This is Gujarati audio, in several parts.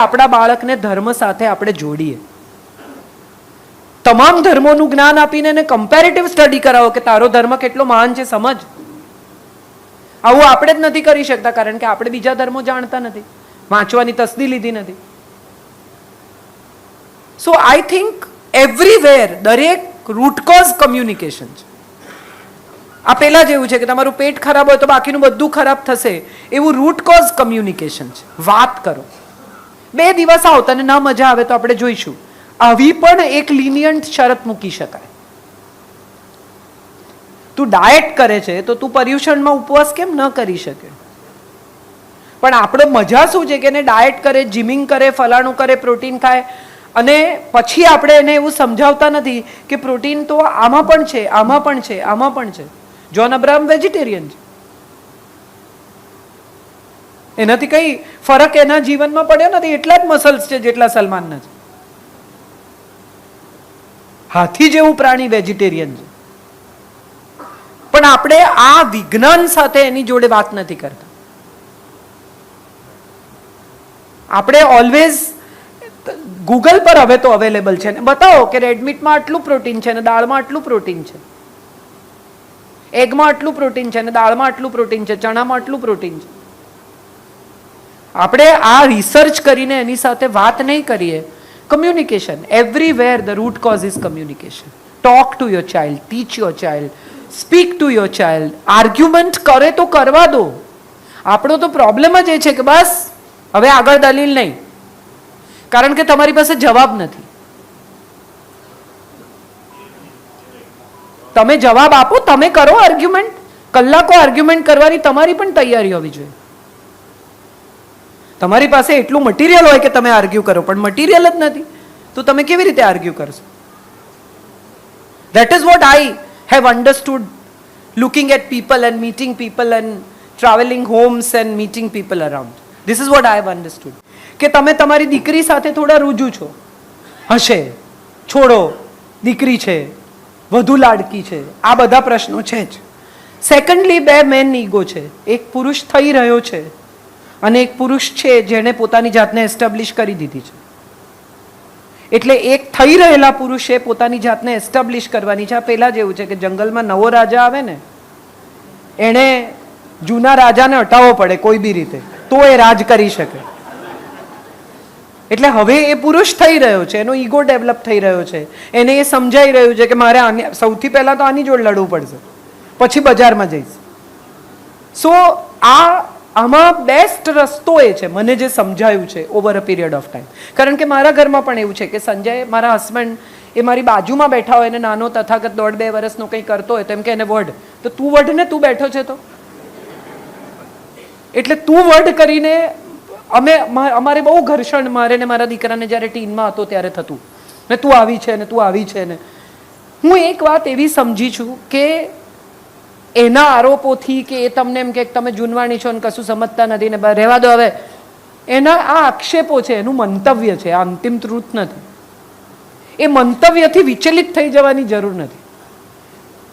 આપણા બાળકને ધર્મ સાથે આપણે જોડીએ, તમામ ધર્મોનું જ્ઞાન આપીને એને કમ્પેરેટિવ સ્ટડી કરાવો કે તારો ધર્મ કેટલો મહાન છે સમજ. આવું આપણે જ નથી કરી શકતા કારણ કે આપણે બીજા ધર્મો જાણતા નથી, વાંચવાની તસ્દી લીધી નથી. સો આઈ થિંક એવરીવેર દરેક રૂટ કોઝ કમ્યુનિકેશન છે. આ પેલા જેવું છે કે તમારું પેટ ખરાબ હોય તો બાકીનું બધું ખરાબ થશે, એવું રૂટ કોઝ કમ્યુનિકેશન છે. વાત કરો, 2 દિવસ આવો તને ના મજા આવે તો આપણે જોઈશું. આવી પણ એક લિનિયન્ટ શરત મૂકી શકાય. તું ડાયટ કરે છે તો તું પર્યુષણમાં ઉપવાસ કેમ ન કરી શકે? પણ આપણો મજા શું છે કે એને ડાયટ કરે, જીમિંગ કરે, ફલાણું કરે, પ્રોટીન ખાય, અને પછી આપણે એને એવું સમજાવતા નથી કે પ્રોટીન તો આમાં પણ છે, આમાં પણ છે, આમાં પણ છે. જ્હોન અબ્રાહમ વેજીટેરિયન છે, એનાથી કઈ ફરક એના જીવનમાં પડ્યો નથી. એટલા જ મસલ્સ છે જેટલા સલમાનના છે. હાથી જેવું પ્રાણી વેજીટેરિયન છે. પણ આપણે આ વિજ્ઞાન સાથે એની જોડે વાત નથી કરતા. આપણે ઓલવેઝ ગૂગલ પર હવે તો અવેલેબલ છે ને બતાવો કે રેડ મીટમાં આટલું પ્રોટીન છે ને દાળમાં આટલું પ્રોટીન છે, એગમાં આટલું પ્રોટીન છે ને દાળમાં આટલું પ્રોટીન છે, ચણામાં આટલું પ્રોટીન છે. આપણે આ રિસર્ચ કરીને એની સાથે વાત નહીં કરીએ. Communication everywhere the root cause is communication. Talk to your child, teach your child, speak to your child. Argument કરે તો કરવા દો. આપણો તો પ્રોબ્લેમ જ એ છે કે બસ હવે આગળ દલીલ નહીં, કારણ કે તમારી પાસે જવાબ નથી. તમે જવાબ આપો, તમે કરો આર્ગ્યુમેન્ટ. કલાકો આર્ગ્યુમેન્ટ કરવાની તમારી પણ તૈયારી હોવી જોઈએ. તમારી પાસે એટલું મટીરિયલ હોય કે તમે આર્ગ્યુ કરો, પણ મટીરિયલ જ નથી તો તમે કેવી રીતે આર્ગ્યુ કરશો? That is what I have understood looking at people and meeting people and traveling homes and meeting people around. This is what I have understood. કે તમે તમારી દીકરી સાથે થોડા રૂજુ છો, હશે, છોડો, દીકરી છે, વધુ લાડકી છે, આ બધા પ્રશ્નો છે જ. સેકન્ડલી, 2 મેન ઈગો છે. એક પુરુષ થઈ રહ્યો છે અને એક પુરુષ છે જેણે પોતાની જાતને એસ્ટાબ્લિશ કરી દીધી છે. એટલે એક થઈ રહેલા પુરુષે પોતાની જાતને એસ્ટાબ્લિશ કરવાની છે. આ પેલા જેવું છે કે જંગલમાં નવો રાજા આવે ને, એણે જૂના રાજાને હટાવવો પડે કોઈ બી રીતે તો એ રાજ કરી શકે. એટલે હવે એ પુરુષ થઈ રહ્યો છે, એનો ઈગો ડેવલપ થઈ રહ્યો છે, એને એ સમજાઈ રહ્યું છે કે મારે સૌથી પહેલા તો આની જોડે લડવું પડશે, પછી બજારમાં જઈશ. સો આમાં બેસ્ટ રસ્તો એ છે, મને જે સમજાયું છે over a period of time. કારણ કે મારા ઘરમાં પણ એવું છે કે સંજય, મારા હસબન્ડ, એ મારી બાજુમાં બેઠા હોય, એને નાનો તથાગત 1.5-2 વર્ષનો કંઈ કરતો હોય તેમ કે એને વઢ, તો તું વઢ ને, તું બેઠો છે તો. એટલે તું વઢ કરીને અમારે બહુ ઘર્ષણ, મારે ને મારા દીકરાને જ્યારે ટીનમાં હતો ત્યારે થતું, ને તું આવી છે ને, તું આવી છે ને. હું એક વાત એવી સમજી છું કે એના આરોપોથી કે એ તમને એમ કે તમે જૂનવાણી છો ને કશું સમજતા નથી ને રહેવા દો હવે, એના આ આક્ષેપો છે, એનું મંતવ્ય છે, આ અંતિમ ટ્રુથ નથી. એ મંતવ્યથી વિચલિત થઈ જવાની જરૂર નથી.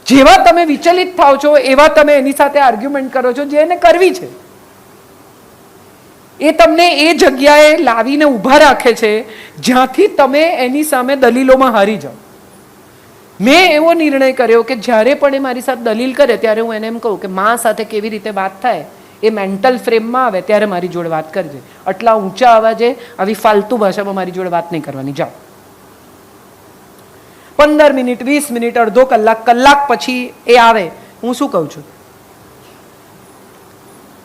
જેવા તમે વિચલિત થાવ છો એવા તમે એની સાથે આર્ગ્યુમેન્ટ કરો છો, જેને કરવી છે. એ તમને એ જગ્યાએ લાવીને ઊભા રાખે છે જ્યાંથી તમે એની સામે દલીલોમાં હારી જાઓ. મેં એવો નિર્ણય કર્યો કે જ્યારે પણ એ મારી સાથે દલીલ કરે ત્યારે હું એને એમ કહું કે મા સાથે કેવી રીતે વાત થાય એ મેન્ટલ ફ્રેમમાં આવે ત્યારે મારી જોડે વાત કરજે. આટલા ઊંચા અવાજે આવી ફાલતુ ભાષામાં મારી જોડે વાત નહીં કરવાની. જાઓ. 15 મિનિટ, 20 મિનિટ, અડધો કલાક, કલાક પછી એ આવે, હું શું કહું છું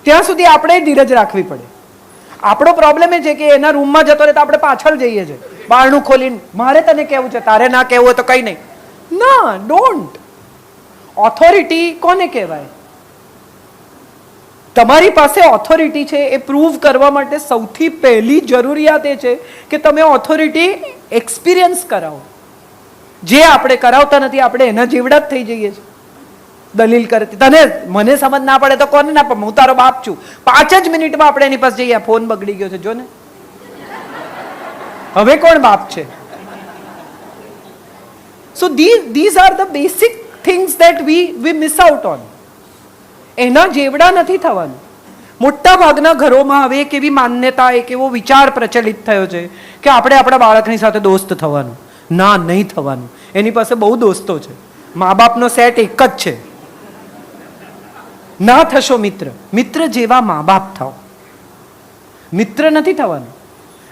ત્યાં સુધી આપણે ધીરજ રાખવી પડે. આપણો પ્રોબ્લેમ એ છે કે એના રૂમમાં જતો રહે તો આપણે પાછળ જઈએ છીએ બારણું ખોલીને, મારે તને કહેવું છે, તારે ના કહેવું હોય તો કંઈ નહીં. ના, ડોન્ટ. ઓથોરિટી કોને કહેવાય? તમારી પાસે ઓથોરિટી છે એ પ્રૂવ કરવા માટે સૌથી પહેલી જરૂરિયાત એ છે કે તમે ઓથોરિટી એક્સપિરિયન્સ કરાવો. જે આપણે કરાવતા નથી, આપણે એના જેવડા જ થઈ જઈએ છીએ દલીલ કરતી. તને મને સમજ ના પડે તો કોને ના પડે? હું તારો બાપ છું. 5 જ મિનિટમાં આપણે એની પાસે જઈએ, ફોન બગડી ગયો છે જો ને, હવે કોણ બાપ છે? So these are the basic things that we miss out on. એના જેવડા નથી થવાનું. મોટા ભાગના ઘરોમાં હવે એક એવી માન્યતા, એક એવો વિચાર પ્રચલિત થયો છે કે આપણે આપણા બાળકની સાથે દોસ્ત થવાનું. ના, નહીં થવાનું. એની પાસે બહુ દોસ્તો છે. મા બાપનો સેટ એક જ છે. ના થશો મિત્ર. મિત્ર જેવા મા બાપ થાઓ. મિત્ર નથી થવાનું,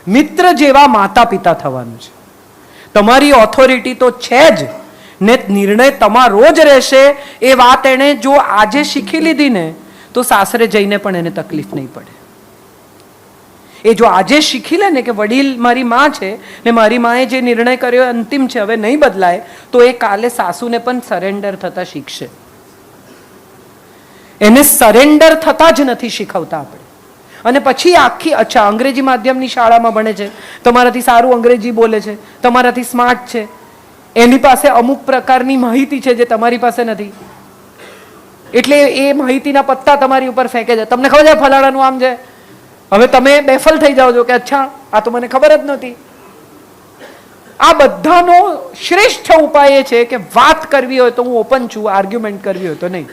મિત્ર જેવા માતા પિતા થવાનું છે. તમારી ઓથોરિટી તો છે જ ને, નિર્ણય તમારો જ રહેશે. એ વાત એણે જો આજે શીખી લીધી ને તો સાસરે જઈને પણ એને તકલીફ નહીં પડે. એ જો આજે શીખી લે ને કે વડીલ મારી માં છે ને મારી માએ જે નિર્ણય કર્યો અંતિમ છે, હવે નહીં બદલાય, તો એ કાલે સાસુને પણ સરેન્ડર થતા શીખશે. એને સરેન્ડર થતા જ નથી શીખવતા આપણે. અને પછી આખી, અચ્છા અંગ્રેજી માધ્યમની શાળામાં ભણે છે, તમારાથી સારું અંગ્રેજી બોલે છે, તમારાથી સ્માર્ટ છે, એની પાસે અમુક પ્રકારની માહિતી છે જે તમારી પાસે નથી, એટલે એ માહિતીના પત્તા તમારી ઉપર ફેંકે છે. તમને ખબર છે ફલાણાનું આમ છે, હવે તમે બેફલ થઈ જાઓ છો કે અચ્છા આ તો મને ખબર જ નહોતી. આ બધાનો શ્રેષ્ઠ ઉપાય એ છે કે વાત કરવી હોય તો હું ઓપન છું, આર્ગ્યુમેન્ટ કરવી હોય તો નહીં.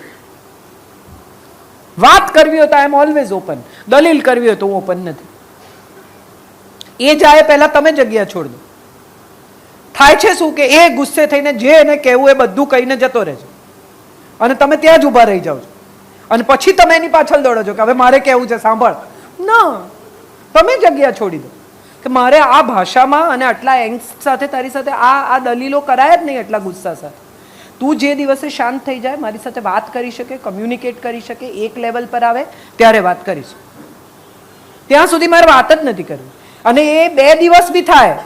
વાત કરવી હોય તો આઈ એમ ઓલવેઝ ઓપન, દલીલ કરવી હોય તો હું ઓપન નથી. એ જાય પહેલા તમે જગ્યા છોડ દો. થાય છે શું કે એ ગુસ્સે થઈને જે એને કહેવું એ બધું કહીને જતો રહે છે અને તમે ત્યાં જ ઊભા રહી જાઓ છો અને પછી તમે એની પાછળ દોડો છો કે હવે મારે કહેવું છે, સાંભળ. ના, તમે જગ્યા છોડી દો કે મારે આ ભાષામાં અને આટલા એંગ્સ્ટ સાથે તારી સાથે આ દલીલો કરાય જ નહીં. આટલા ગુસ્સા સાથે તું જે દિવસે શાંત થઈ જાય, મારી સાથે વાત કરી શકે, કમ્યુનિકેટ કરી શકે, એક લેવલ પર આવે ત્યારે વાત કરીશું. ત્યાં સુધી મારે વાત જ નથી કરવી. અને એ 2 દિવસ બી થાય,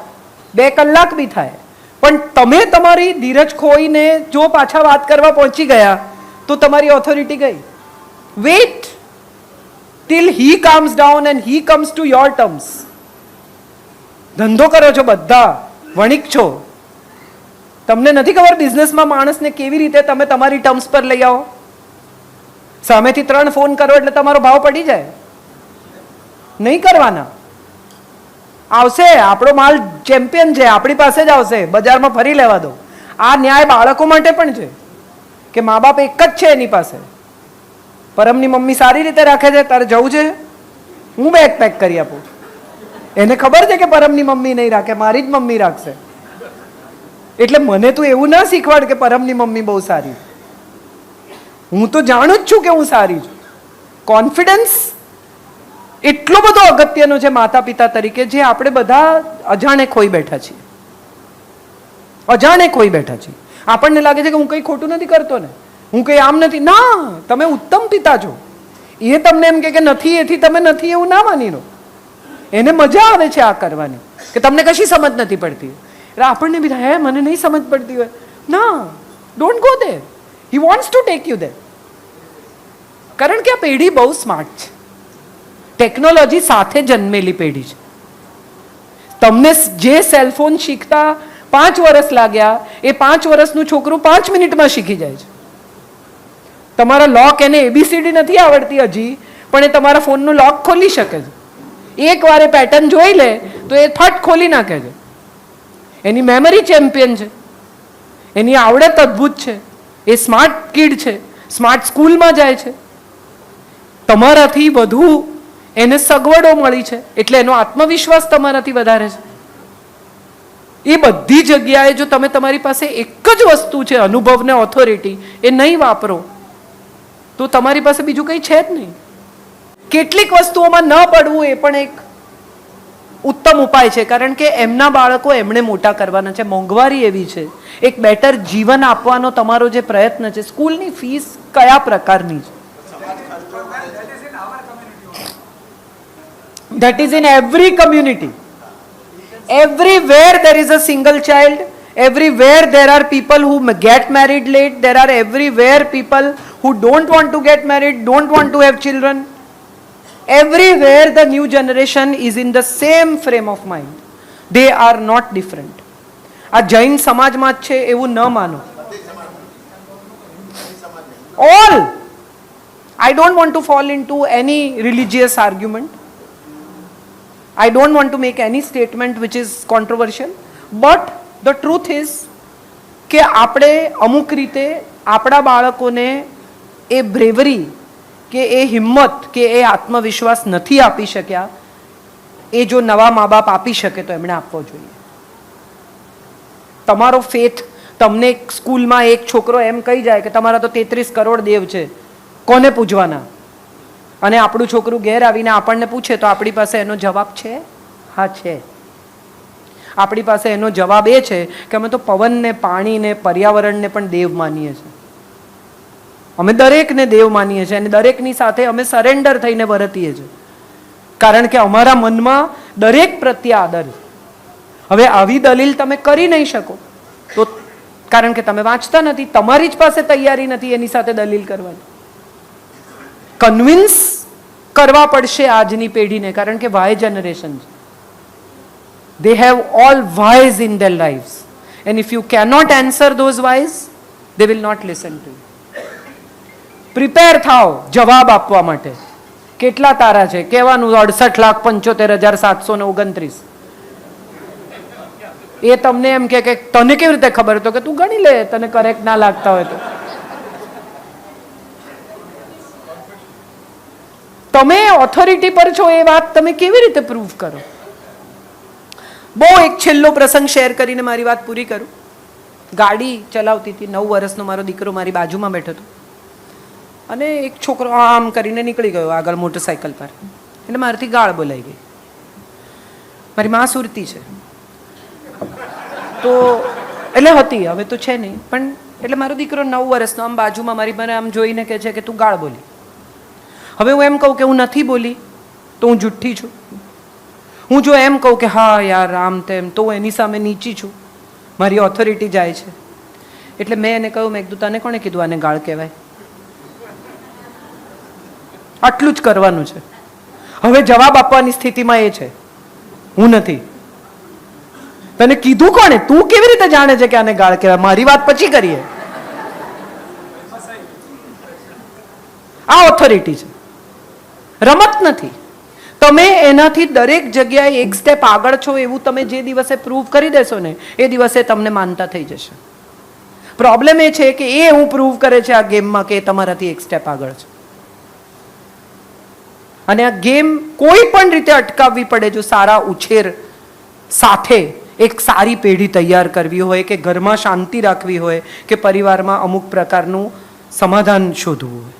2 કલાક બી થાય, પણ તમે તમારી ધીરજ ખોઈને જો પાછા વાત કરવા પહોંચી ગયા તો તમારી ઓથોરિટી ગઈ. Wait till he calms down and he comes to your terms. ધંધો કરો છો બધા, વણિક છો, તમને નથી ખબર બિઝનેસમાં માણસને કેવી રીતે તમે તમારી ટર્મ્સ પર લઈ આવો. સામેથી 3 ફોન કરો એટલે તમારો ભાવ પડી જાય. નહીં કરવાના. આવશે, આપણો માલ ચેમ્પિયન છે, આપણી પાસે જ આવશે, બજારમાં ફરી લેવા દો. આ ન્યાય બાળકો માટે પણ છે કે મા બાપ એક જ છે એની પાસે. પરમની મમ્મી સારી રીતે રાખે છે, તારે જવું છે, હું બેગ પેક કરી આપું. એને ખબર છે કે પરમની મમ્મી નહીં રાખે, મારી જ મમ્મી રાખશે. એટલે મને તું એવું ના શીખવાડ કે પરમની મમ્મી બહુ સારી. હું તો જાણું જ છું કે હું સારી છું. કોન્ફિડન્સ એટલો બધો અગત્યનો છે માતા પિતા તરીકે, જે આપણે બધા અજાણે ખોઈ બેઠા છીએ. અજાણે ખોઈ બેઠા છીએ. આપણને લાગે છે કે હું કંઈ ખોટું નથી કરતો ને, હું કંઈ આમ નથી. ના, તમે ઉત્તમ પિતા છો. એ તમને એમ કે નથી, એથી તમે નથી એવું ના માની લો. એને મજા આવે છે આ કરવાની કે તમને કશી સમજ નથી પડતી. એટલે આપણને બી થાય, હે મને નહીં સમજ પડતી હોય. ના, don't go there. He wants to take you there. કારણ કે આ પેઢી બહુ સ્માર્ટ છે. ટેકનોલોજી સાથે જન્મેલી પેઢી છે. તમને જે સેલફોન શીખતા 5 વર્ષ લાગ્યા, એ 5 વર્ષનું છોકરું 5 મિનિટમાં શીખી જાય છે. તમારા લોક, એને ABCD નથી આવડતી હજી, પણ એ તમારા ફોનનું લોક ખોલી શકે છે. એક વાર એ પેટર્ન જોઈ લે તો એ ફટ ખોલી નાખે છે. એની મેમરી ચેમ્પિયન છે, એની આવડત અદ્ભુત છે, એ સ્માર્ટ કિડ છે, સ્માર્ટ સ્કૂલમાં જાય છે. તમારાથી વધુ એને સગવડો મળી છે એટલે એનો આત્મવિશ્વાસ તમારાથી વધારે છે. એ બધી જગ્યાએ જો તમે તમારી પાસે એક જ વસ્તુ છે, અનુભવ ને ઓથોરિટી, એ નહીં વાપરો તો તમારી પાસે બીજું કંઈ છે જ નહીં. કેટલીક વસ્તુઓમાં ન પડવું એ પણ એક ઉત્તમ ઉપાય છે, કારણ કે એમના બાળકો એમણે મોટા કરવાના છે. મોંઘવારી એવી છે, એક બેટર જીવન આપવાનો તમારો જે પ્રયત્ન છે. સ્કૂલની ફીસ કયા પ્રકારની છે? That is in every community. Everywhere there is a single child. Everywhere there are people who get married late. There are everywhere people who don't want to get married, don't want to have children. Everywhere the new generation is in the same frame of mind. They are not different. આ જૈન સમાજમાં જ છે એવું ન માનો. All. I don't want to fall into any religious argument. I don't want to make any statement which is controversial, but the truth is કે આપણે અમુક રીતે આપણા બાળકોને એ બ્રેવરી કે એ હિંમત કે એ આત્મવિશ્વાસ નથી આપી શક્યા, એ જો નવા મા બાપ આપી શકે તો એમણે આપવો જોઈએ. તમારો ફેથ, તમને એક સ્કૂલમાં એક છોકરો એમ કહી જાય કે તમારા તો 33 કરોડ દેવ છે, કોને પૂજવાના? અને આપણું છોકરું ઘેર આવીને આપણને પૂછે તો આપણી પાસે એનો જવાબ છે? હા છે. આપણી પાસે એનો જવાબ એ છે કે અમે તો પવનને, પાણીને, પર્યાવરણને પણ દેવ માનીએ છીએ. અમે દરેકને દેવ માનીએ છીએ અને દરેકની સાથે અમે સરેન્ડર થઈને વર્તીએ છીએ, કારણ કે અમારા મનમાં દરેક પ્રત્યે આદર છે. હવે આવી દલીલ તમે કરી નહીં શકો તો, કારણ કે તમે વાંચતા નથી, તમારી જ પાસે તૈયારી નથી એની સાથે દલીલ કરવાની. કન્વિન્સ કરવા પડશે આજની પેઢીને, કારણ કે વાય જનરેશન છે. They have all whys in their lives, and if you cannot answer those whys, they will not listen to you. Prepare થાઓ જવાબ આપવા માટે. કેટલા તારા છે કહેવાનું? 68,75,729. એ તમને એમ કે તને કેવી રીતે ખબર? તો કે તું ગણી લે, તને કરેક્ટ ના લાગતા હોય તો. તમે ઓથોરિટી પર છો એ વાત તમે કેવી રીતે પ્રૂવ કરો? બહુ એક છેલ્લો પ્રસંગ શેર કરીને મારી વાત પૂરી કરું. ગાડી ચલાવતી હતી, 9 વર્ષનો મારો દીકરો મારી બાજુમાં બેઠો હતો અને એક છોકરો આમ કરીને નીકળી ગયો આગળ મોટરસાયકલ પર, એટલે મારાથી ગાળ બોલાઈ ગઈ. મારી માં સુરતી છે તો એટલે હતી, હવે તો છે નહીં, પણ એટલે મારો દીકરો 9 વર્ષનો આમ બાજુમાં મારી મને આમ જોઈને કહે છે કે તું ગાળ બોલી. હવે હું એમ કહું કે હું નથી બોલી તો હું જુઠ્ઠી છું. હું જો એમ કહું કે હા યાર આમ તેમ, તો હું એની સામે નીચી છું, મારી ઓથોરિટી જાય છે. એટલે મેં એને કહ્યું, મેં કીધું તને કોણે કીધું આને ગાળ કહેવાય? આટલું જ કરવાનું છે. હવે જવાબ આપવાની સ્થિતિમાં એ છે, હું નથી. તને કીધું કોણે? તું કેવી રીતે જાણે છે કે આને ગાળ કહેવાય? મારી વાત પછી કરીએ. આ ઓથોરિટી છે, રમત નથી. તમે એનાથી દરેક જગ્યાએ એક સ્ટેપ આગળ છો એવું તમે જે દિવસે પ્રૂવ કરી દેશો ને એ દિવસે તમને માનતા થઈ જશે. પ્રોબ્લેમ એ છે કે એ હું પ્રૂવ કરે છે આ ગેમમાં કે તમારાથી એક સ્ટેપ આગળ છે. અને આ ગેમ કોઈ પણ રીતે અટકાવવી પડે જો સારા ઉછેર સાથે એક સારી પેઢી તૈયાર કરવી હોય, કે ઘરમાં શાંતિ રાખવી હોય, કે પરિવારમાં અમુક પ્રકારનું સમાધાન શોધવું હોય.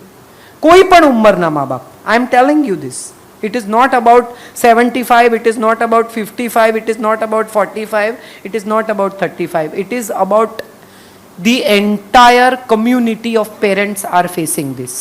કોઈ પણ ઉંમરના મા બાપ, I am telling you this, it is not about 75, it is not about 55, it is not about 45, it is not about 35, it is about the entire community of parents are facing this.